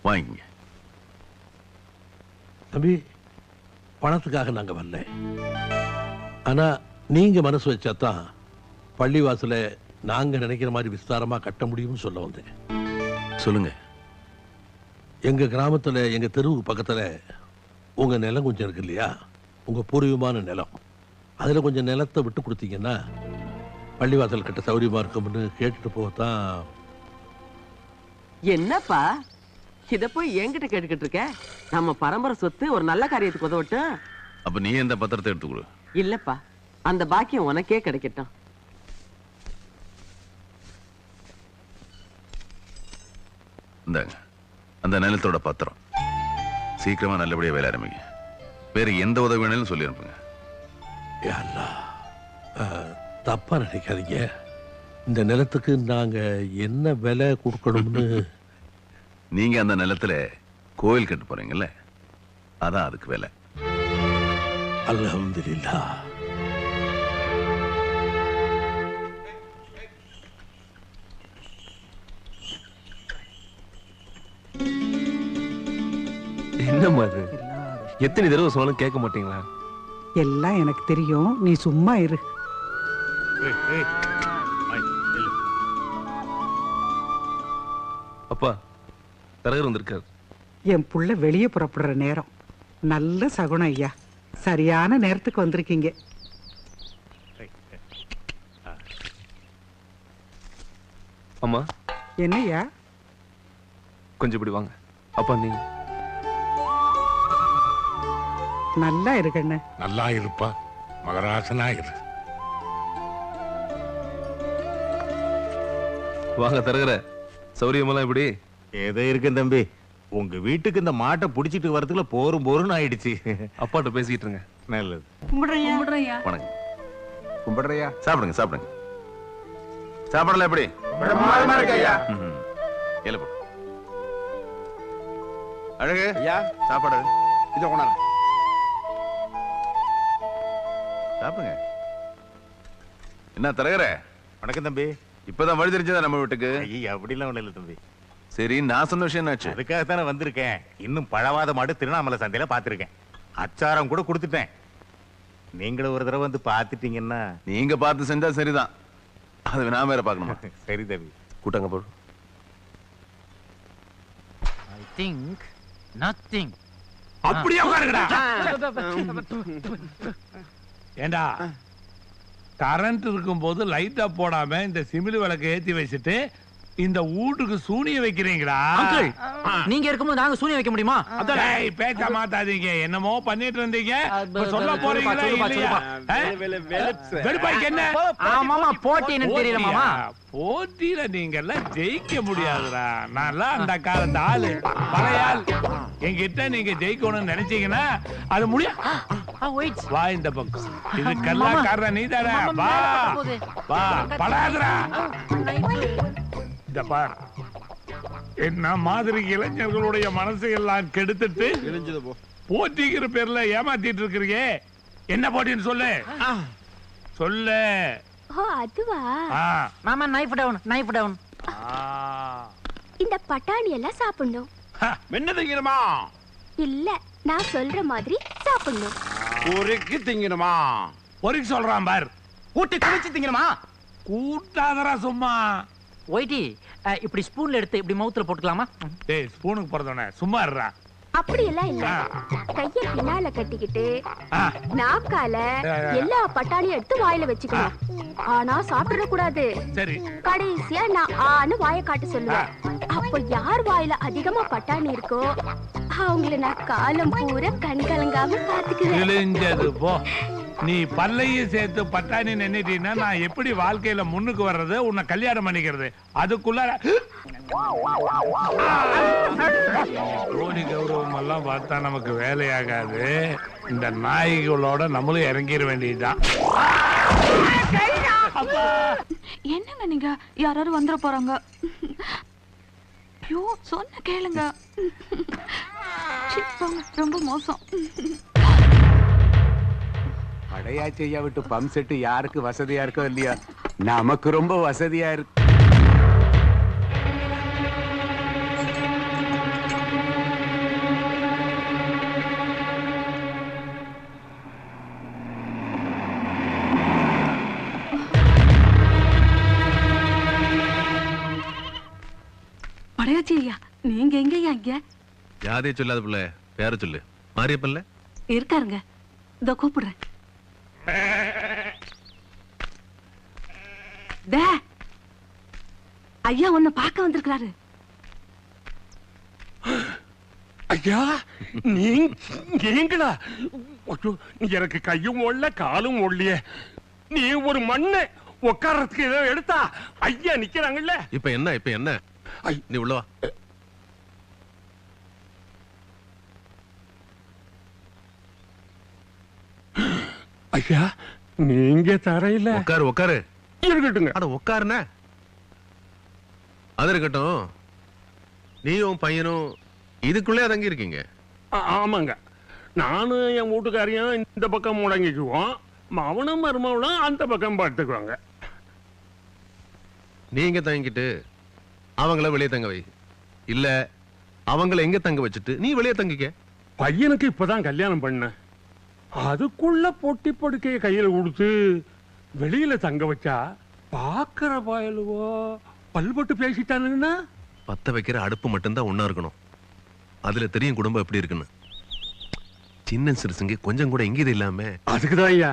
வாங்கிங்க. தம்பி, பணத்துக்காக நாங்க வரல. ஆனா நீங்க மனசு வச்சாதான் பள்ளிவாசல நாங்க நினைக்கிற மாதிரி விஸ்தாரமா கட்ட முடியும்னு சொல்ல வந்தேன். சொல்லுங்க. எங்க கிராமத்துல எங்க தெருவுக்கு பக்கத்துல உங்க நிலம் கொஞ்சம் இருக்கு இல்லையா, உங்க பூர்வீகமான நிலம். அதுல கொஞ்சம் நிலத்தை விட்டு கொடுத்தீங்கன்னா பள்ளிவாசல் கட்ட சௌரியமா இருக்கும்னு கேட்டுட்டு போகத்தான். என்னப்பா இத போய் என்கிட்ட கேட்டுக்கிட்டு இருக்க? நம்ம பரம்பரை சொத்து ஒரு நல்ல காரியத்துக்கு உதவட்டும். அப்ப நீ இந்த பத்திரத்தை எடுத்துக்கொடு. இல்லப்பா, அந்த பாக்கியம் உனக்கே கிடைக்கட்டும். இந்தாங்க அந்த நிலத்தோட பத்திரம். சீக்கிரமா நல்லபடியா வேலை ஆரம்பிங்க. வேற எந்த உதவி வேணாலும் சொல்லி அனுப்புங்க. யா அல்லாஹ், தப்பா நினைக்காதீங்க. இந்த நிலத்துக்கு நாங்க என்ன விலை கொடுக்கணும்னு. நீங்க அந்த நிலத்துல கோயில் கட்ட போறீங்கல்ல, அதான் அதுக்கு வேலை. அல்ஹம்துலில்லாஹ். என்னம்மா அது? எத்தனை தடவை சொன்னாலும் கேட்க மாட்டீங்களா? எல்லாம் எனக்கு தெரியும், நீ சும்மா இரு. அப்பா, தரகர் வந்திருக்காரு. என் புள்ள வெளியே புறப்படுற நேரம். நல்ல சகுனம் ஐயா, சரியான நேரத்துக்கு வந்திருக்கீங்க. அம்மா, என்னய்யா? கொஞ்சம் இப்படி வாங்க. அப்பா நீங்க நல்லா இருக்கண்ண. நல்லா இருப்பா, மகராசனா இரு. வாங்க தரகர. சௌரியமெல்லாம் இப்படி ஏதோ இருக்கு தம்பி. உங்க வீட்டுக்கு இந்த மாட்டை புடிச்சிட்டு வரதுக்குள்ள போரும் ஆயிடுச்சு. அப்பாட்ட பேசிக்கிட்டு இருங்க. நல்லது. வணக்கம். கும்பிடுறியா? சாப்பிடுங்க சாப்பிடுங்க. சாப்பாடுல எப்படி? இல்ல போ. அழகு சாப்பாடு இதை கொண்டாங்க. சாப்பிடுங்க. என்ன தரகர? வணக்கம் தம்பி. இப்பதான் வழி தெரிஞ்சதா நம்ம வீட்டுக்கு? ஐயா, அப்படிலாம் ஒண்ணு இல்ல தம்பி. சரி, நான் சொன்ன விஷயம் என்னாச்சு? அதுக்காகத்தானே வந்திருக்கேன். இன்னும் பழவாத மாடு திருவண்ணாமலை சந்தையில பாத்திருக்கேன். அச்சாரம் கூட கொடுத்துட்டேன். நீங்களும் ஒரு தடவை வந்து பாத்துட்டீங்கன்னா. நீங்க பார்த்து செஞ்சா சரிதான், அது நான் வேற பார்க்கணுமா? சரி தம்பி. கூட்டாங்க போடு. I think nothing. அப்படியே உட்காருங்கடா. ஏண்டா, கரண்ட் இருக்கும் போது லைட்டா போடாம இந்த சிமிலி விளக்கு ஏத்தி வச்சுட்டு இந்த வீட்டுக்கு சூனிய வைக்கிறீங்களா? நீங்க இருக்கும்போது நாங்க சூனியம் வைக்க முடியுமா? டேய், பேச்ச மாத்தாதீங்க. என்னமோ பண்ணிட்டு இருந்தீங்க, இப்ப சொல்ல போறீங்களா இல்லையா? வெறுப்பாய்க்கு என்ன? ஆமாமா, போட்டி என்னன்னு தெரியல மாமா. போட்டியில நீங்க எல்லாம் ஜெயிக்க முடியாதுடா. நான் அந்த காலத்து ஆளு, பழைய ஆள். என்கிட்ட நீங்க ஜெயிக்கணும்னு நினைச்சீங்கன்னா அது முடியும். வா இந்த பக்கம். இதுக்கெல்லாம் காரணம் நீ தானே. வா வா, படாதுடா. இந்த பார், என்ன மாதிரி இளைஞர்களுடைய மனசை எல்லாம் கெடுத்துட்டு போட்டிங்கிற பேர்ல ஏமாத்திட்டு இருக்கிறீங்க. என்ன போட்டின்னு சொல்லு சொல்லு. அதுவா மாமா, நைஃப் டவுன், நைஃப் டவுன். இந்த பட்டாணி எல்லாம் சாப்பிடணும். என்ன திங்கணுமா? இல்ல, நான் சொல்ற மாதிரி சாப்பிடணும். பொறுக்கி திங்கணுமா? பொறுக்கி சொல்றான் பார். கூட்டி குளிச்சு திங்கணுமா? கூட்டாதரா சும்மா. ஒயிட்டி, இப்படி ஸ்பூன்ல எடுத்து இப்படி மவுத்துல போட்டுக்கலாமா? டேய், ஸ்பூனுக்கு போறதானே, சும்மா இருடா. அப்படி எல்லாம் இல்ல. கைய பின்னால கட்டிக்கிட்டு நாக்கால எல்லா பட்டாணியும் எடுத்து வாயில வச்சுக்கணும். ஆனா சாப்பிட கூடாது. சரி. கடைசியா நான் ஆன்னு வாயை காட்ட சொல்லுவேன். அப்ப யார் வாயில அதிகமா பட்டாணி இருக்கோ அவங்கள நான் காலம் பூரா கண் கலங்காம பாத்துக்குவேன். போ. நீ பல்லையும் சேர்த்து பட்டாணி நின்னுட்டீன்னா நான் எப்படி வாழ்க்கையில முன்னுக்கு வர்றது, உன்னை கல்யாணம் பண்ணிக்கிறது? அதுக்குள்ள கோடி கௌரவம் எல்லாம் பார்த்தா நமக்கு வேலையாகாது. இந்த நாய்களோட நம்மளும் இறங்கிட வேண்டியதுதான். என்னங்க நீங்க, யாராவது வந்துட போறாங்க. ஐயோ, சொன்ன கேளுங்க. ரொம்ப மோசம். அடையாச்சையா விட்டு பம்ப் செட்டு யாருக்கு வசதியா இருக்கோ இல்லையா, நமக்கு ரொம்ப வசதியா இருக்கு. படையாச்சி ஐயா நீங்க எங்கய்யா இங்க யாரையே சொல்லாத பிள்ளை, பேர சொல்லு. மாரியப்பன்ல இருக்காருங்க, இதோ கூப்பிடுறேன். டே, ஐயா உன்னை பார்க்க வந்திருக்கிறாரு. ஐயா நீங்களா? எனக்கு கையும் ஓடல காலும் ஓடலையே. நீ ஒரு மண்ணு உட்கார்றதுக்கு ஏதோ எடுத்தா ஐயா நிக்கிறாங்கல்ல. இப்ப என்ன நீ உள்ளவா. ஐயா நீங்க தரையில உட்காரு இருக்கட்டுங்க. அட உட்காருன. அது இருக்கட்டும், நீயும் பையனும் இதுக்குள்ளே தங்கி இருக்கீங்க? ஆமாங்க, நானும் என் வீட்டுக்காரையும் இந்த பக்கம் முடங்கிக்குவோம், மவனும் மருமவனும் அந்த பக்கம் படுத்துக்குவாங்க. நீங்க தங்கிட்டு அவங்கள வெளியே தங்க வை, இல்ல அவங்கள எங்க தங்க வச்சுட்டு நீ வெளியே தங்கிக்க. பையனுக்கு இப்பதான் கல்யாணம் பண்ண, அதுக்குள்ள பொட்டி படுக்கைய கையில கொடுத்து வெளியில தங்க வச்சா பாக்குற பயலுவோ பல்பட்டு பேசிட்டானுங்கன்னா பத்த வைக்கிற அடுப்பு மட்டும்தான் ஒண்ணா இருக்கணும். அதுல தெரியும் குடும்பம் எப்படி இருக்குன்னு. சின்ன சிறுசுங்க கொஞ்சம் கூட இங்கீது இல்லாம. அதுக்குதான் ஐயா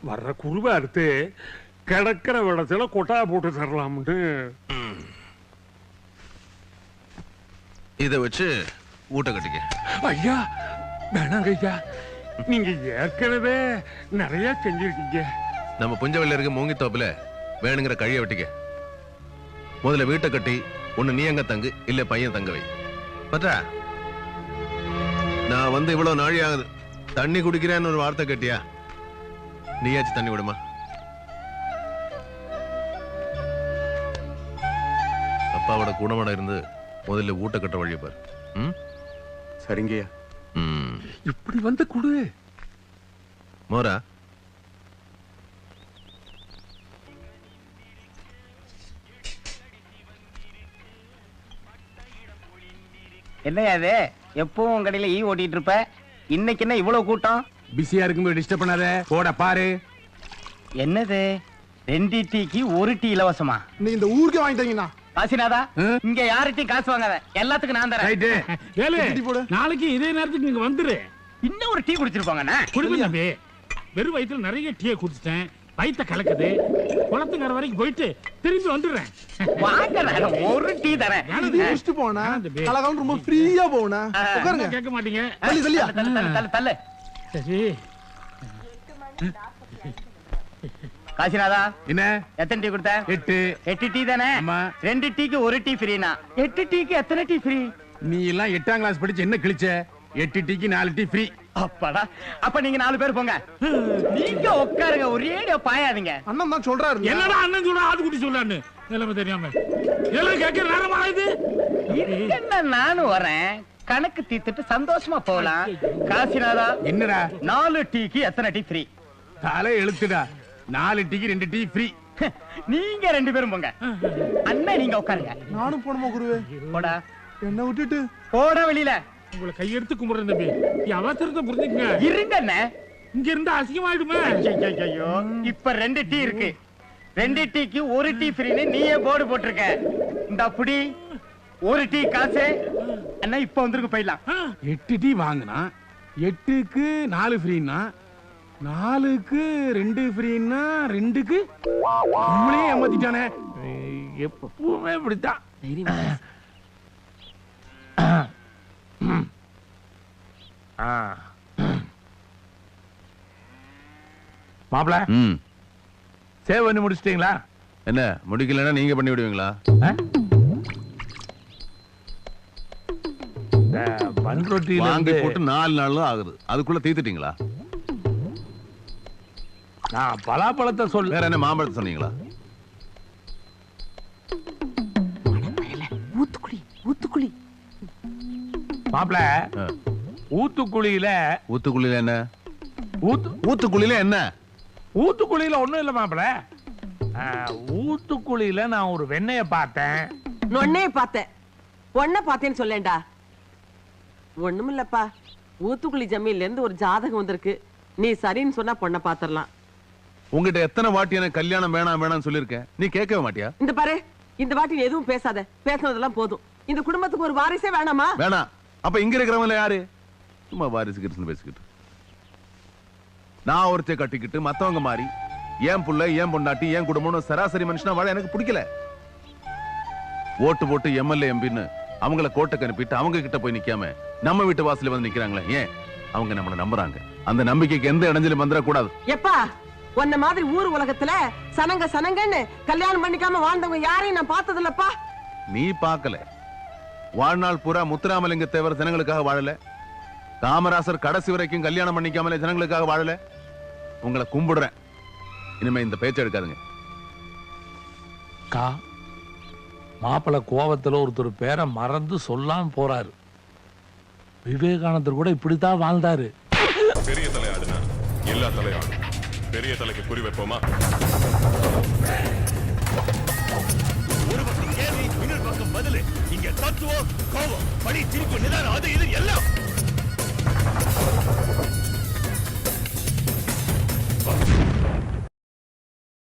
வர்ற குருவை அறுத்து கிடக்கிற இடத்துல கொட்டா போட்டு தரலாம்னு. இத வச்சு ஊட்ட கட்டிக்க. ஐயா வேணாங்க ஐயா, நீங்க ஏற்கனவே நிறைய செஞ்சிருக்கீங்க. நம்ம புஞ்சவெளியில இருக்க மூங்கி தோப்புல வேணுங்கிற கழிய வெட்டிக்க. முதல்ல வீட்டை கட்டி ஒண்ணு நீ எங்க தங்கு, இல்ல பையன் தங்க வை. பற்றா நான் வந்து இவ்வளவு நாழி ஆகுது, தண்ணி குடிக்கிறேன்னு ஒரு வார்த்தை கேட்டியா? நீயாச்சும் தண்ணி விடுமா? அப்பாவோட குணமட இருந்து முதல்ல ஊட்ட கட்ட வழி பாரு. சரிங்கய்யா. இப்படி வந்து குடு மோரா. என்னையா இது? எப்பவும் உங்க கடையில ஓட்டிட்டு இருப்ப, இன்னைக்கு என்ன இவ்வளவு கூட்டம்? பிஸியா இருக்கும்போது டிஸ்டர்ப் பண்ணாத, போட பாரு. என்னது 2 டீக்கு 1 டீ இலவசமா? நீ இந்த ஊருக்கு வாங்கிட்டீங்கண்ணா. காசிநாதா, இங்க யார்கிட்டயும் காசு வாங்காத, எல்லாத்துக்கும் நான் தரேன். நாளைக்கு இதே நேரத்துக்கு நீங்க வந்துரு. இன்னும் ஒரு டீ குடிச்சிருப்பாங்கண்ணா. குடிப்பேன் தம்பி, வெறும் வயிற்றுல நிறைய டீயை குடிச்சிட்டேன், வயிற்ற கலக்குது. குளத்துக்கார வரைக்கும் போயிட்டு திரும்பி வந்துடுறேன். வாங்க, ஒரு டீ தரேன். போனா கலகாலம் ரொம்ப ஃப்ரீயா போனா உட்காருங்க. கேட்க மாட்டீங்க. தள்ளு. சரி காசிநாதா, என்ன எத்தனை டீ கொடுத்த? 8 டீ தானே? 2 டீக்கு 1 டீ ஃப்ரீனா? 8 டீக்கு எத்தனை டீ ஃப்ரீ? நீ எல்லாம் 8ஆம் கிளாஸ் படிச்சு என்ன கிழிச்ச? 8 டீக்கு 4 டீ ஃப்ரீ. அப்பாடா, அப்ப நீங்க 4 பேர் போங்க. நீங்க உட்காருங்க, ஒரே பாயாதீங்க. அண்ணன் தான் சொல்றாரு. என்னடா அண்ணன் சொல்ற, ஆது குட்டி சொல்லான்னு நிலைமை தெரியாம எல்லாம் கேட்க நேரமா இது. என்ன நானும் வரேன், கணக்கு தீர்த்துட்டு சந்தோஷமா போகலாம். காசிநாதா, என்னடா 4 டீக்கு எத்தனை டீ ஃப்ரீ? தலை எழுத்துடா. 4 டீக்கு 2 டீ ஃப்ரீ. நீங்க 2 பேரும் போங்க. அண்ணன் நீங்க உட்காருங்க. நானும் போணுமா குருவே? போடா. என்ன விட்டுட்டு போட வெளியில. உங்களை கையெடுத்து கும்பிடுறேன் தம்பி, அவசரத்தை புரிஞ்சுக்கங்க. இருங்க அண்ணன், இங்க இருந்து அசிங்கமாயிடுமே. ஐயோ, இப்ப 2 டீ இருக்கு. 2 டீக்கு 1 டீ ஃப்ரீன்னு நீயே போர்டு போட்டிருக்க. இந்த அப்படி 1 டீ காசு அண்ணா. இப்ப வந்துருக்கு, போயிடலாம். 8 டீ வாங்கினா 8க்கு 4 ஃப்ரீனா, 4க்கு 2 ஃப்ரீனா, 2க்கு நம்மளே ஏமாத்திட்டானே. எப்பவுமே இப்படித்தான். மாப்பிள, சேவ் பண்ணி முடிச்சிட்டீங்களா? என்ன முடிக்கலன்னா நீங்க பண்ணி விடுவீங்களா? பன்ரொட்டியில வாங்கி போட்டு 4 நாள் ஆகுது, அதுக்குள்ள தீத்துட்டீங்களா? நான் பலாப்பழத்தை சொல்ல, வேற என்ன மாம்பழத்தை சொன்னீங்களா? ஊத்துக்குழி மாப்பிள, ஊத்துக்குழியில என்ன? ஊத்துக்குழியில என்ன? ஊத்துக்குழியில ஒண்ணும் இல்ல மாப்பிள. ஊத்துக்குழியில நான் ஒரு வெண்ணைய பார்த்தேன். நொன்னைய பார்த்தேன், பொண்ணை பார்த்தேன்னு சொல்லேன்டா. ஒண்ணுமில்லப்பா, ஊத்துக்குழி ஜமீன்ல இருந்து ஒரு ஜாதகம் வந்திருக்கு. நீ சரின்னு சொன்னா பொண்ணை பாத்திரலாம். உங்ககிட்ட எத்தனை வாட்டி எனக்கு கல்யாணம் வேணாம் வேணாம்னு சொல்லியிருக்கேன், நீ கேட்கவே மாட்டியா? இந்த பாரு, இந்த வாட்டி நீ எதுவும் பேசாத, பேசுனதெல்லாம் போதும். இந்த குடும்பத்துக்கு ஒரு வாரிசே வேணாமா? வேணாம். அப்ப இங்க இருக்கிறவங்க யாரு? சும்மா வாரிசு கிரிசு பேசிக்கிட்டு. நான் ஒருத்தைய கட்டிக்கிட்டு மத்தவங்க மாறி ஏன் புள்ள ஏன் பொண்டாட்டி ஏன் குடும்பம்னு சராசரி மனுஷனா வாழ எனக்கு பிடிக்கல. ஓட்டு போட்டு எம்எல்ஏ எம்பின்னு அவங்கள கோட்டைக்கு அனுப்பிட்டு அவங்க கிட்ட போய் நிக்காம நம்ம வீட்டு வாசல்ல வந்து நிக்கிறாங்களே, ஏன்? அவங்க நம்மள நம்புறாங்க. அந்த நம்பிக்கைக்கு எந்த இடைஞ்சலும் வந்துடக்கூடாது. எப்பா உன்ன மாதிரி ஊர் உலகத்துல சனங்கன்னு கல்யாணம் பண்ணிக்காம வாழ்ந்தவங்க யாரையும் நான் பார்த்தது இல்லப்பா. நீ பார்க்கல. வாழ்நாள் பூரா முத்துராமலிங்க தேவர் ஜனங்களுக்காக வாழல. காமராசர் கடைசி வரைக்கும் கல்யாணம் பண்ணிக்காமலே ஜனங்களுக்காக வாழல. உங்களை கும்பிடுறேன், இனிமே இந்த பேச்ச எடுக்காதுங்க. மாப்பிள்ள கோவத்துல ஒருத்தர் பேரை மறந்து சொல்லாம போறாரு. விவேகானந்தர் கூட இப்படித்தான் வாழ்ந்தாரு. பெரிய தலையாடுனா எல்லா தலையாடும். பெரிய தலைக்கு குறி வைப்போமா? ஒரு பக்கம் கேள்வி, இன்னொரு பக்கம் பதில். இங்க தத்துவம், கோபம், படி, சிரிப்பு, நிதானம், அது இது எல்லாம்